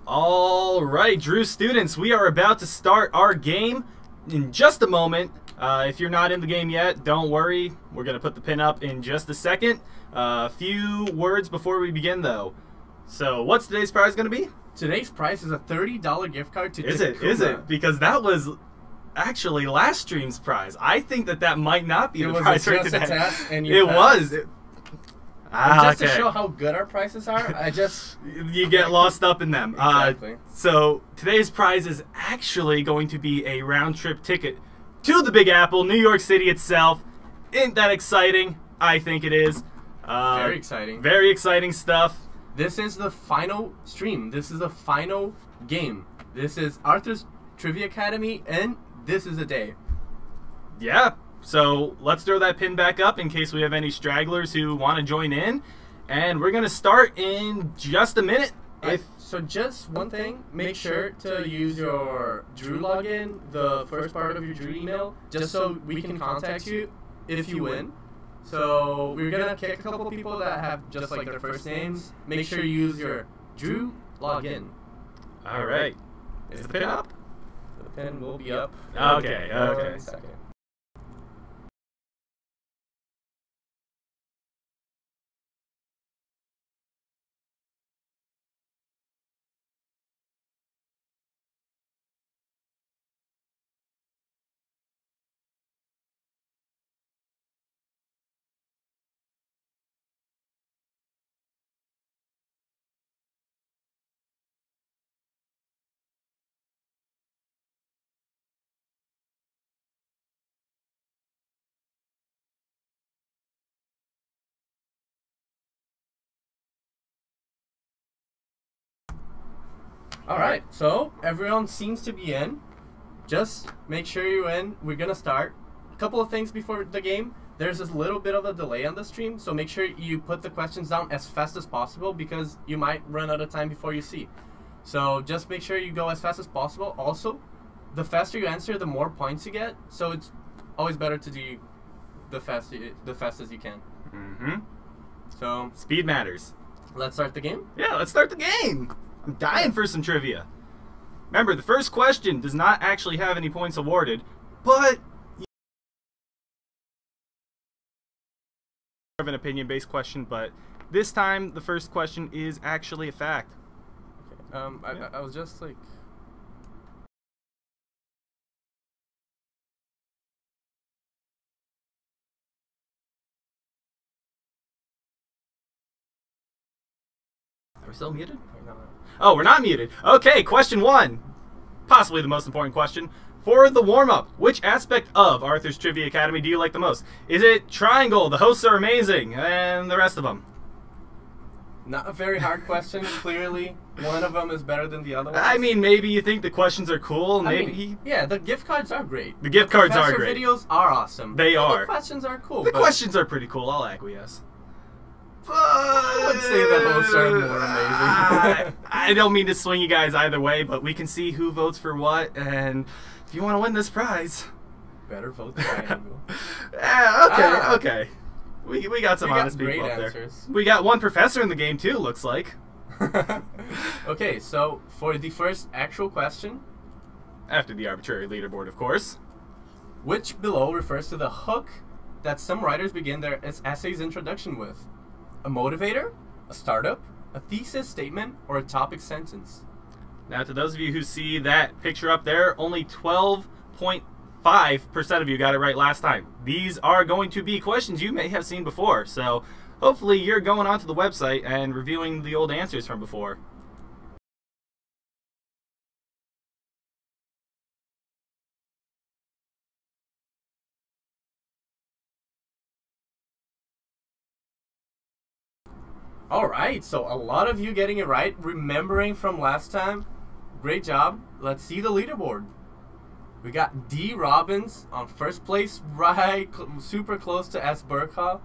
All right, Drew students, we are about to start our game in just a moment. If you're not in the game yet, don't worry. We're going to put the pin up in just a second. A few words before we begin, though. So, what's today's prize going to be? Today's prize is a $30 gift card to Is it? Because that was actually last stream's prize. I think that might not be the prize for today. It was. Just to show how good our prices are, you get lost up in them. Exactly. So today's prize is actually going to be a round-trip ticket to the Big Apple, New York City itself. Isn't that exciting? I think it is. Very exciting. Very exciting stuff. This is the final stream. This is the final game. This is Arthur's Trivia Academy, and this is a day. Yeah. So let's throw that pin back up in case we have any stragglers who want to join in. And we're going to start in just a minute. So just one thing, make sure to use your Drew login, the first part of your Drew email, just so we can contact you if you win. So we're gonna kick a couple people that have just like their first names. Make sure you use your Drew login. All right. Is the pin up? The pin will be up. Okay. One second. Alright, so everyone seems to be in. Just make sure you're in. We're gonna start. A couple of things before the game. There's a little bit of a delay on the stream, so make sure you put the questions down as fast as possible because you might run out of time before you see. So just make sure you go as fast as possible. Also, the faster you answer, the more points you get. So it's always better to do the fastest you can. Mm-hmm. So Speed matters. let's start the game. Yeah, let's start the game. I'm dying for some trivia. Remember, the first question does not actually have any points awarded, but of an opinion-based question, but this time the first question is actually a fact. Okay. I was just like. Are we still muted? No. Oh, we're not muted. Okay, question 1. Possibly the most important question. For the warm-up, which aspect of Arthur's Trivia Academy do you like the most? Is it Triangle, the hosts are amazing, and the rest of them? Not a very hard question. Clearly, one of them is better than the other one. I mean, maybe you think the questions are cool. Yeah, the gift cards are great. The gift cards are great. Videos are awesome. They are. The questions are cool. The questions are pretty cool. I'll acquiesce. But I would say the hosts are more amazing. I don't mean to swing you guys either way, but we can see who votes for what, and if you want to win this prize, better vote Triangle. Okay. We got some honest people up there. We got one professor in the game too, looks like. Okay, so for the first actual question, after the arbitrary leaderboard, of course, which below refers to the hook that some writers begin their essay's introduction with? A motivator, a startup, a thesis statement, or a topic sentence? Now, to those of you who see that picture up there, only 12.5% of you got it right last time. These are going to be questions you may have seen before, so hopefully you're going onto the website and reviewing the old answers from before. Alright, so a lot of you getting it right, remembering from last time. Great job. Let's see the leaderboard. We got D. Robbins on first place, right, super close to S. Burkha.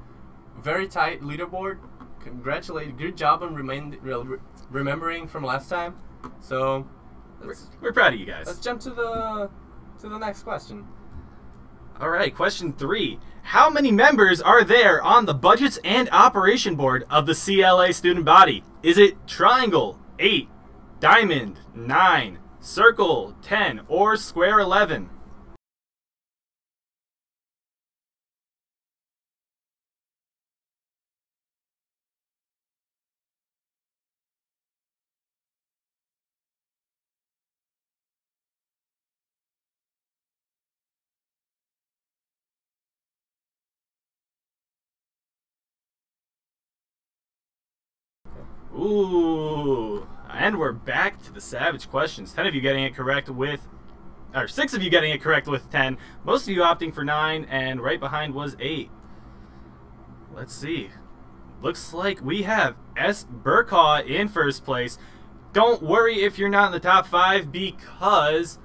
Very tight leaderboard. Congratulations. Good job on remembering from last time. So, we're proud of you guys. Let's jump to the next question. Alright, question 3. How many members are there on the Budgets and Operation Board of the CLA student body? Is it Triangle, 8, Diamond, 9, Circle, 10, or Square, 11? Ooh, and we're back to the savage questions. 10 of you getting it correct with, or 6 of you getting it correct with 10. Most of you opting for 9, and right behind was 8. Let's see. Looks like we have S. Burkha in first place. Don't worry if you're not in the top 5 because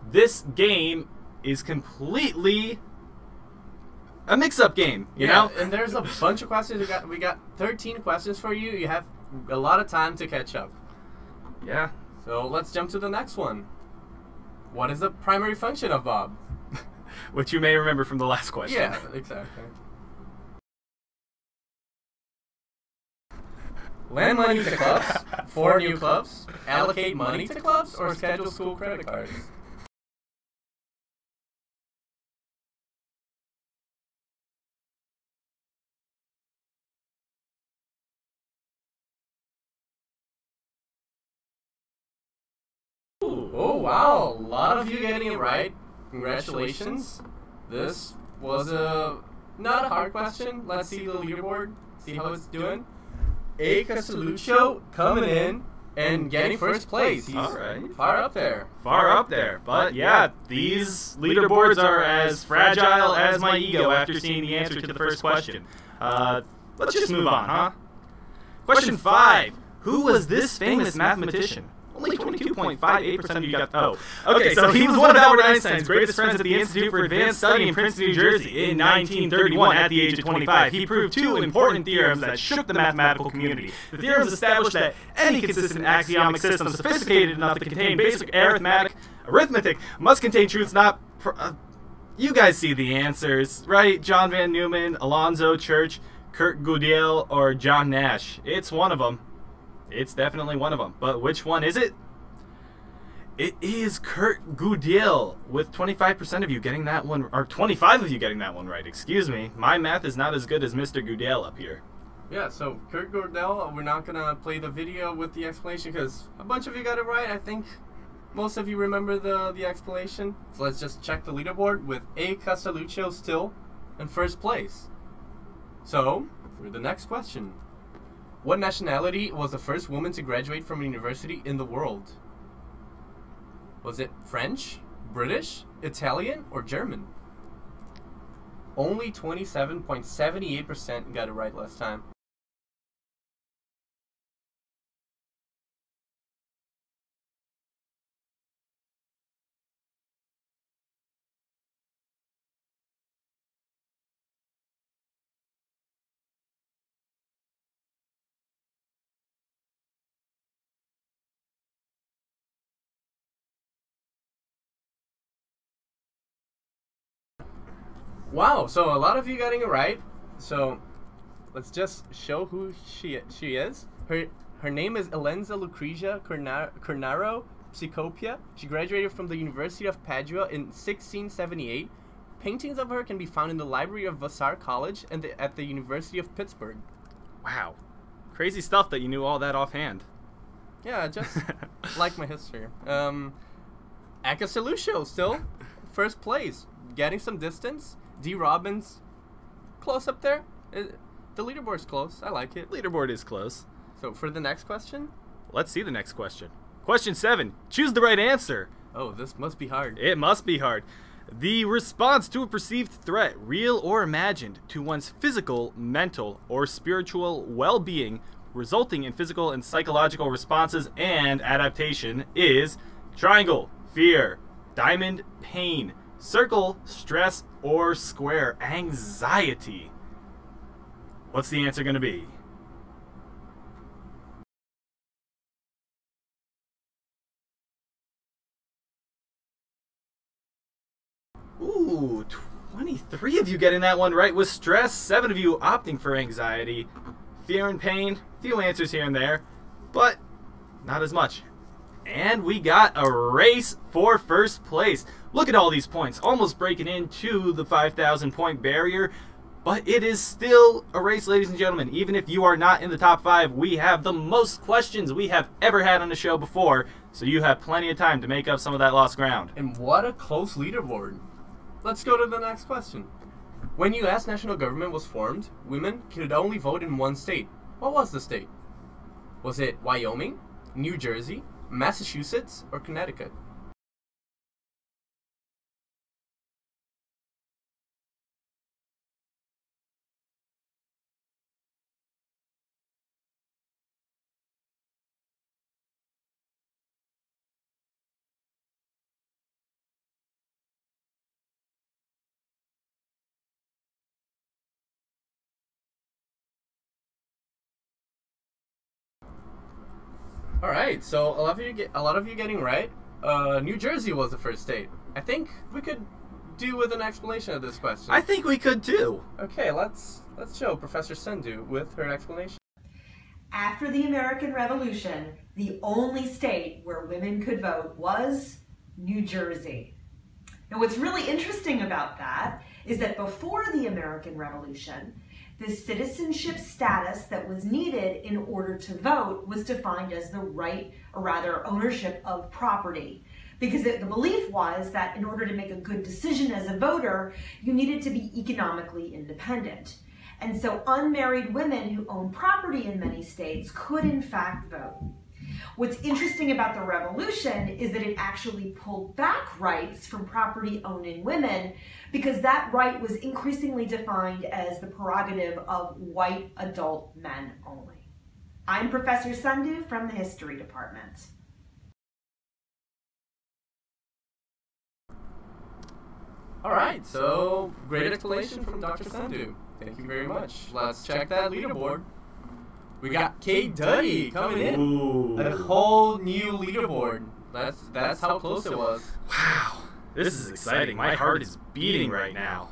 this game is completely a mix-up game, you know? And there's a bunch of questions. We got 13 questions for you. You have a lot of time to catch up. Yeah. So let's jump to the next one. What is the primary function of Bob? Which you may remember from the last question. Yeah, exactly. Lend money to clubs, form new clubs, allocate money to clubs, or schedule school credit cards. Ooh, oh wow, a lot of you getting it right. Congratulations. This was not a hard question. Let's see the leaderboard, see how it's doing. A. Castelluccio coming in and getting first place. He's far up there. Far up there. But yeah, these leaderboards are as fragile as my ego after seeing the answer to the first question. Let's just move on, huh? Question 5. Who was this famous mathematician? Only 22.58% of you got... Oh. Okay, so he was one of Albert Einstein's greatest friends at the Institute for Advanced Study in Princeton, New Jersey in 1931 at the age of 25. He proved 2 important theorems that shook the mathematical community. The theorems established that any consistent axiomic system sophisticated enough to contain basic arithmetic must contain truths not... you guys see the answers, right? John Van Neumann, Alonzo Church, Kurt Gödel, or John Nash. It's one of them. It's definitely one of them. But which one is it? It is Kurt Gödel, with 25% of you getting that one, or 25 of you getting that one right, excuse me. My math is not as good as Mr. Gödel up here. Yeah, so Kurt Gödel, we're not going to play the video with the explanation because a bunch of you got it right. I think most of you remember the explanation. So let's just check the leaderboard with A. Castelluccio still in first place. So, for the next question. What nationality was the first woman to graduate from a university in the world? Was it French, British, Italian, or German? Only 27.78% got it right last time. Wow, so a lot of you getting it right. So let's just show who she is. Her name is Elenza Lucrezia Cornaro Psicopia. She graduated from the University of Padua in 1678. Paintings of her can be found in the library of Vassar College and at the University of Pittsburgh. Wow. Crazy stuff that you knew all that offhand. Yeah, just like my history. A. Castelluccio still first place, getting some distance. D. Robbins, close up there. The leaderboard's close. I like it. Leaderboard is close. So for the next question? Let's see the next question. Question 7. Choose the right answer. Oh, this must be hard. It must be hard. The response to a perceived threat, real or imagined, to one's physical, mental, or spiritual well-being, resulting in physical and psychological responses and adaptation, is triangle, fear, diamond, pain, circle, stress, or square, anxiety. What's the answer going to be? Ooh, 23 of you getting that one right with stress, 7 of you opting for anxiety, fear and pain, few answers here and there, but not as much. And we got a race for first place. Look at all these points, almost breaking into the 5,000 point barrier, but it is still a race, ladies and gentlemen. Even if you are not in the top 5, we have the most questions we have ever had on the show before, so you have plenty of time to make up some of that lost ground. And what a close leaderboard. Let's go to the next question. When U.S. national government was formed, women could only vote in one state. What was the state? Was it Wyoming, New Jersey, Massachusetts, or Connecticut? All right, so a lot of you getting right. New Jersey was the first state. I think we could do with an explanation of this question. I think we could too. Okay, let's show Professor Sandhu with her explanation. After the American Revolution, the only state where women could vote was New Jersey. Now, what's really interesting about that is that before the American Revolution, the citizenship status that was needed in order to vote was defined as the right, or rather ownership of property. Because the belief was that in order to make a good decision as a voter, you needed to be economically independent. And so unmarried women who own property in many states could in fact vote. What's interesting about the revolution is that it actually pulled back rights from property-owning women because that right was increasingly defined as the prerogative of white adult men only. I'm Professor Sandhu from the History Department. All right, so great explanation from Dr. Sandhu. Thank you very much. Let's check that leaderboard. We got Kate Duddy coming in. Ooh. A whole new leaderboard. That's how close it was. Wow, this is exciting. My heart is beating right now.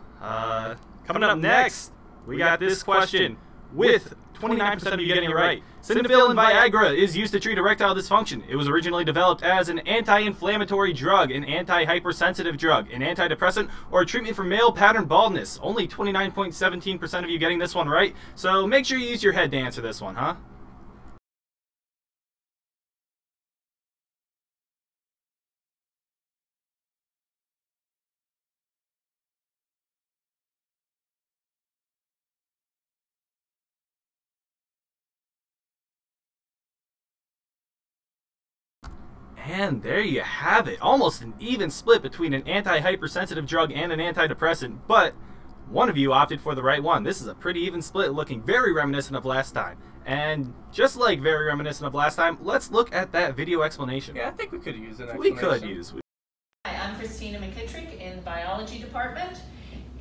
Coming up next, we got this question with 29% of you getting it right. Sildenafil and Viagra is used to treat erectile dysfunction. It was originally developed as an anti-inflammatory drug, an anti-hypersensitive drug, an antidepressant, or a treatment for male pattern baldness. Only 29.17% of you getting this one right, so make sure you use your head to answer this one, huh? And there you have it. Almost an even split between an anti-hypersensitive drug and an antidepressant, but one of you opted for the right one. This is a pretty even split, looking very reminiscent of last time. And just like very reminiscent of last time, let's look at that video explanation. Yeah, I think we could use an We explanation. could use. Hi, I'm Christina McKittrick in the biology department.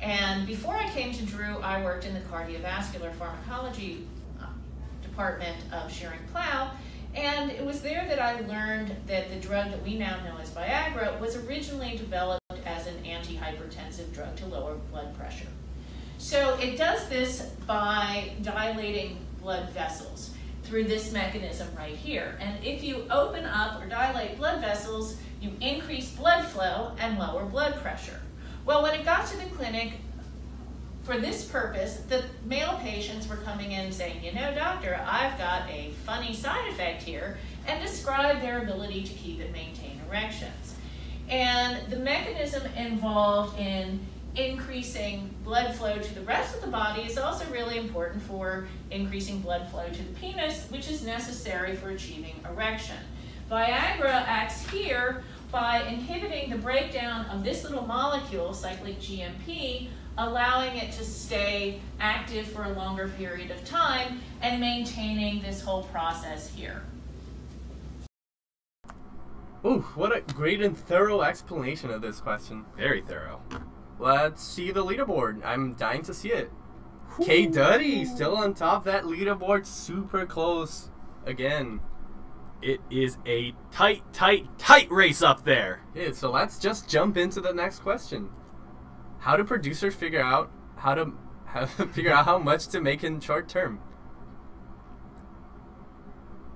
And before I came to Drew, I worked in the cardiovascular pharmacology department of Schering-Plough. And it was there that I learned that the drug that we now know as Viagra was originally developed as an antihypertensive drug to lower blood pressure. So it does this by dilating blood vessels through this mechanism right here. And if you open up or dilate blood vessels, you increase blood flow and lower blood pressure. Well, when it got to the clinic, for this purpose, the male patients were coming in saying, you know, doctor, I've got a funny side effect here, and describe their ability to keep and maintain erections. And the mechanism involved in increasing blood flow to the rest of the body is also really important for increasing blood flow to the penis, which is necessary for achieving erection. Viagra acts here by inhibiting the breakdown of this little molecule, cyclic GMP, allowing it to stay active for a longer period of time and maintaining this whole process here. Ooh, what a great and thorough explanation of this question. Very thorough. Let's see the leaderboard. I'm dying to see it. Kate Duddy still on top of that leaderboard, super close again. It is a tight race up there. Yeah, so let's just jump into the next question. How do producers figure out how much to make in short term?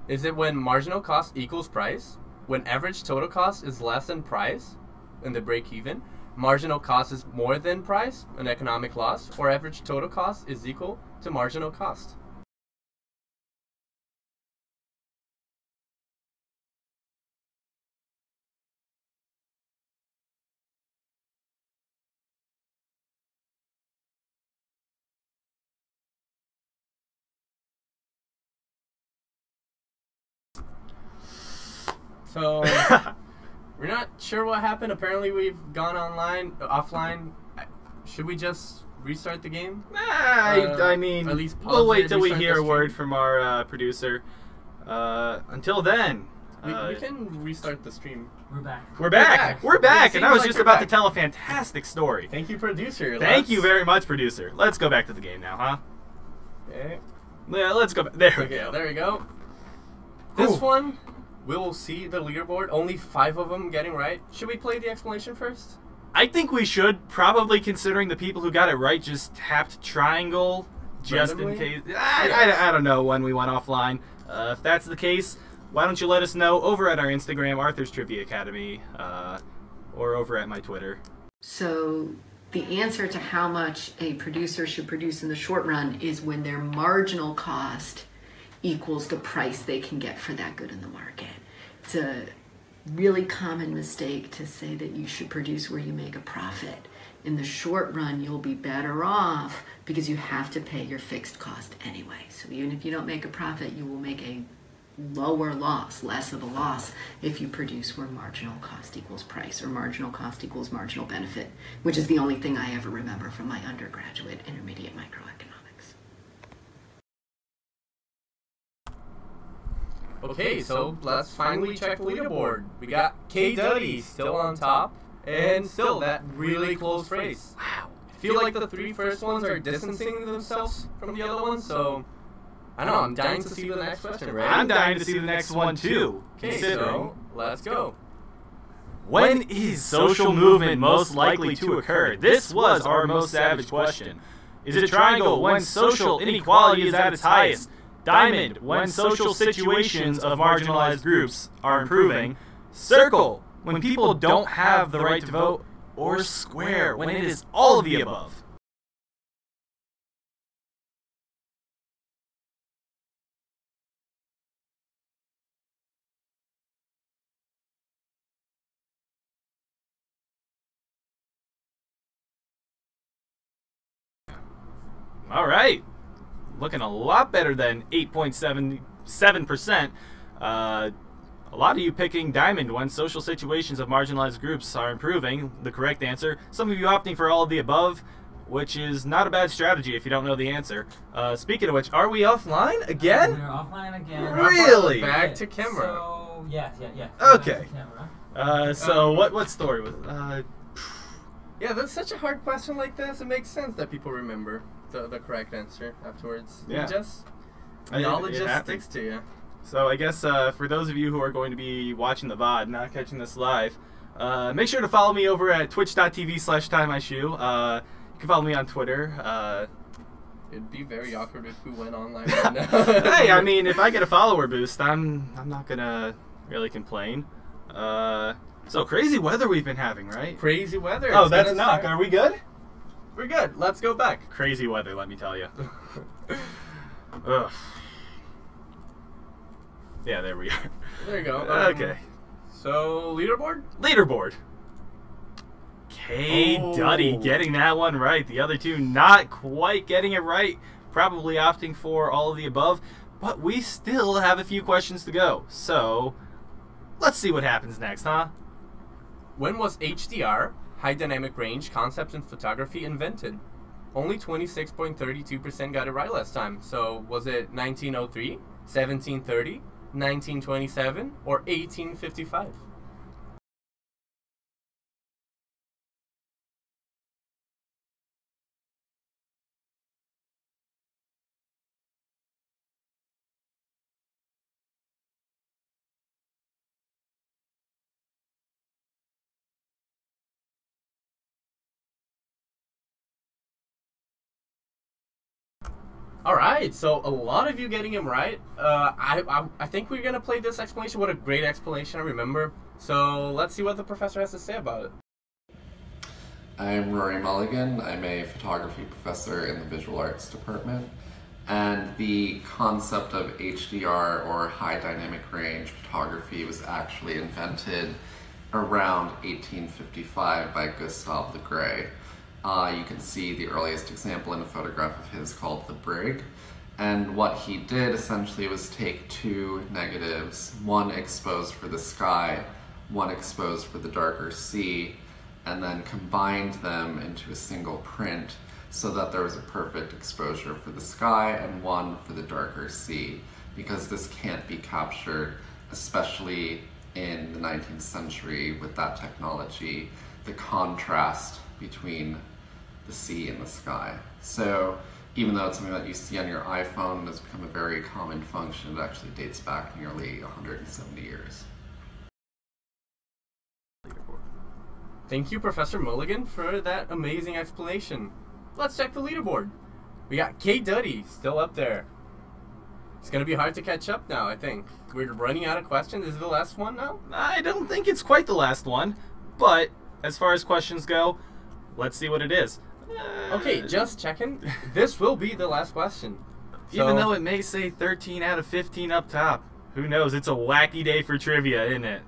Is it when marginal cost equals price? When average total cost is less than price in the break even? Marginal cost is more than price, an economic loss, or average total cost is equal to marginal cost? So, we're not sure what happened. Apparently we've gone offline. Should we just restart the game? I mean, at least pause we'll wait it, till we restart hear the a word stream. from our producer. Until then, We can restart the stream. we're back. back. We're It back, and I seems was like just we're about to back. tell a fantastic story. Thank you, producer. Thank you very much, producer. Let's go back to the game now, huh? Okay. Yeah, let's go back. There we Okay, go. there we go. This Ooh. one we will see the leaderboard. Only 5 of them getting right. Should we play the explanation first? I think we should, probably considering the people who got it right just tapped triangle just in case. I don't know when we went offline. If that's the case, why don't you let us know over at our Instagram, Arthur's Trivia Academy, or over at my Twitter. So the answer to how much a producer should produce in the short run is when their marginal cost equals the price they can get for that good in the market. It's a really common mistake to say that you should produce where you make a profit. In the short run, you'll be better off because you have to pay your fixed cost anyway. So even if you don't make a profit, you will make a lower loss, less of a loss, if you produce where marginal cost equals price or marginal cost equals marginal benefit, which is the only thing I ever remember from my undergraduate intermediate microeconomics. Okay, so let's finally check the leaderboard. We got K. Duddy still on top, and still that really close race. Wow. I feel like the 3 first ones are distancing themselves from the other ones, so I don't know, I'm dying to see the next question, right? I'm dying to see the next one too. Okay, so let's go. When is social movement most likely to occur? This was our most savage question. Is it triangle when social inequality is at its highest? Diamond when social situations of marginalized groups are improving? Circle when people don't have the right to vote? Or square when it is all of the above? All right, looking a lot better than 8.77%. A lot of you picking diamond when social situations of marginalized groups are improving. The correct answer. Some of you opting for all of the above, which is not a bad strategy if you don't know the answer. Speaking of which, are we offline again? We're offline again. Really? Back to camera. So, yeah. Okay. So what story was Yeah, that's such a hard question like this. It makes sense that people remember the correct answer afterwards. Yeah. Knowledge just sticks to you. So I guess for those of you who are going to be watching the VOD, not catching this live, make sure to follow me over at twitch.tv/tiemyshoe. You can follow me on Twitter. It'd be very awkward if we went online right now. Hey, I mean, if I get a follower boost, I'm not gonna really complain. So crazy weather we've been having, right? Crazy weather. Oh, that's a knock. Are we good? We're good. Let's go back. Crazy weather, let me tell you. Ugh. Yeah, there we are. There you go. Okay. So, leaderboard? Leaderboard. K. Duddy getting that one right. The other two not quite getting it right. Probably opting for all of the above. But we still have a few questions to go. So, let's see what happens next, huh? When was HDR, high dynamic range concept in photography, invented? Only 26.32% got it right last time. So, was it 1903, 1730, 1927, or 1855? All right, so a lot of you getting him right. I think we're gonna play this explanation. What a great explanation! I remember. So let's see what the professor has to say about it. I'm Rory Mulligan. I'm a photography professor in the visual arts department, and the concept of HDR, or high dynamic range photography, was actually invented around 1855 by Gustave Le Gray. You can see the earliest example in a photograph of his called The Brig. And what he did essentially was take two negatives, one exposed for the sky, one exposed for the darker sea, and then combined them into a single print so that there was a perfect exposure for the sky and one for the darker sea. Because this can't be captured, especially in the 19th century with that technology, the contrast between the sea and the sky. So even though it's something that you see on your iPhone, has become a very common function. It actually dates back nearly 170 years. Thank you, Professor Mulligan, for that amazing explanation. Let's check the leaderboard. We got Kate Duddy still up there. It's going to be hard to catch up now, I think. We're running out of questions. Is it the last one now? I don't think it's quite the last one, but as far as questions go, let's see what it is. Okay, just checking. This will be the last question. Even though it may say 13 out of 15 up top. Who knows? It's a wacky day for trivia, isn't it?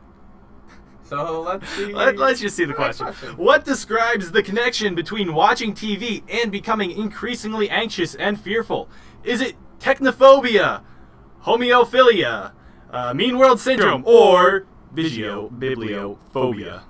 So let's see. Let's just see the question. What describes the connection between watching TV and becoming increasingly anxious and fearful? Is it technophobia, homeophilia, mean world syndrome, or vigiobibliophobia?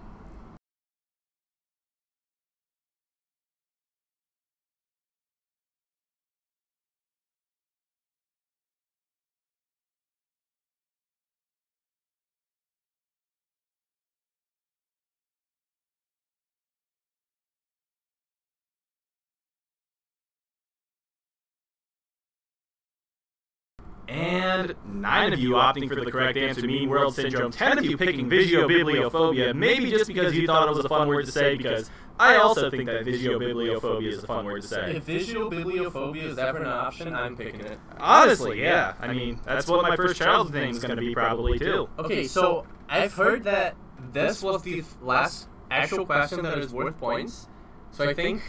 And 9 of you opting for the correct answer, mean world syndrome. 10 of you picking vigiobibliophobia, maybe just because you thought it was a fun word to say, because I also think that vigiobibliophobia is a fun word to say. If vigiobibliophobia is ever an option, I'm picking it. Honestly, yeah. I mean, that's what my first child's thing is going to be probably, too. Okay, so I've heard that this was the last actual question that is worth points, so I think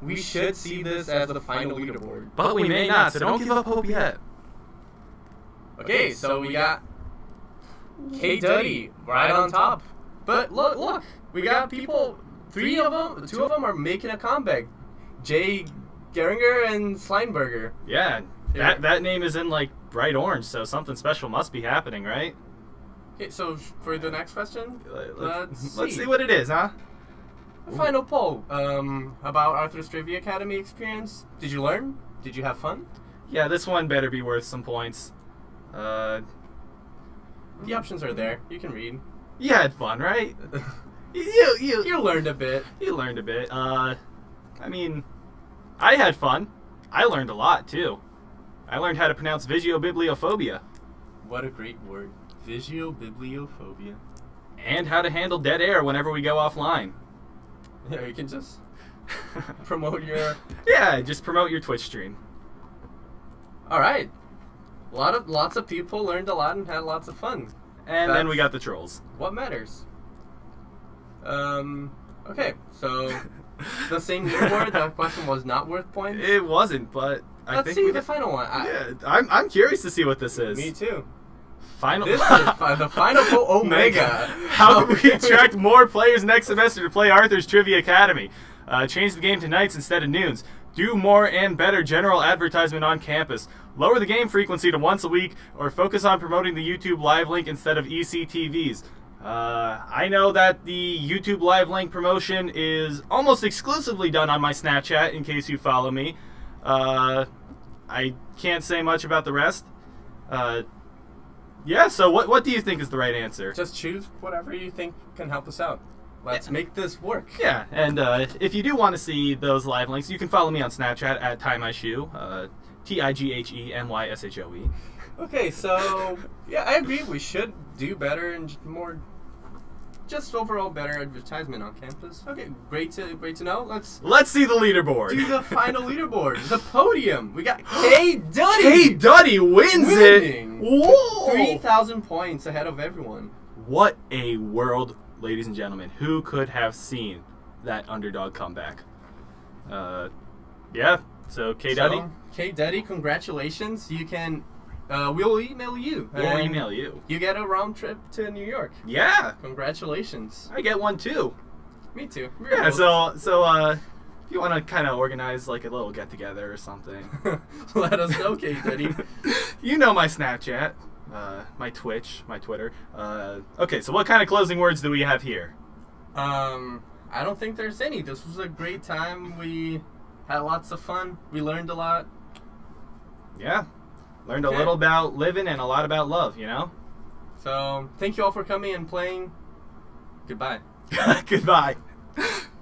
we should see this as the final leaderboard. But we may not, so don't give up hope yet. Okay, so we got Kate Duddy right on top. But look, we got people, 3 of them, 2 of them are making a comeback. Jay Geringer and Sleinberger. Yeah, that name is in like bright orange, so something special must be happening, right? Okay, so for the next question, let's see what it is, huh? The final poll about Arthur's Trivia Academy experience. Did you learn? Did you have fun? Yeah, this one better be worth some points. The options are there. You can read. You had fun, right? you learned a bit. You learned a bit. I mean, I had fun. I learned a lot too. I learned how to pronounce vigiobibliophobia. What a great word, vigiobibliophobia. And how to handle dead air whenever we go offline. Yeah, you can just promote your. Yeah, just promote your Twitch stream. All right. Lots of people learned a lot and had lots of fun. And then we got the trolls. What matters? Okay, so the same leaderboard. That question was not worth points. It wasn't, but let's see the final one. I'm curious to see what this is. Me too. Final. This is the final Omega. How can we attract more players next semester to play Arthur's Trivia Academy? Change the game to nights instead of noons. Do more and better general advertisement on campus. Lower the game frequency to once a week, or focus on promoting the YouTube Live Link instead of ECTVs. I know that the YouTube Live Link promotion is almost exclusively done on my Snapchat, in case you follow me. I can't say much about the rest. Yeah, so what do you think is the right answer? Just choose whatever you think can help us out. Let's make this work. Yeah, and if you do want to see those live links, you can follow me on Snapchat at TieMyShoe, TIGHEMYSHOE. Okay, so yeah, I agree. We should do better and more, just overall better advertisement on campus. Okay, great to know. Let's see the leaderboard. Do the final leaderboard. The podium. We got Kate Duddy. Kate Duddy wins it. Whoa! 3,000 points ahead of everyone. What a world. Ladies and gentlemen, who could have seen that underdog comeback? Yeah, so Kate Duddy. Kate Duddy, congratulations. You can, we'll email you. We'll email you. You get a round trip to New York. Yeah. Congratulations. I get one too. Me too. Yeah, so if you want to kind of organize like a little get-together or something. Let us know, Kate Duddy. You know my Snapchat. My Twitch, my Twitter. Okay, so what kind of closing words do we have here? I don't think there's any. This was a great time. We had lots of fun. We learned a lot. Yeah. Learned a little about living and a lot about love, you know? So, thank you all for coming and playing. Goodbye. Goodbye.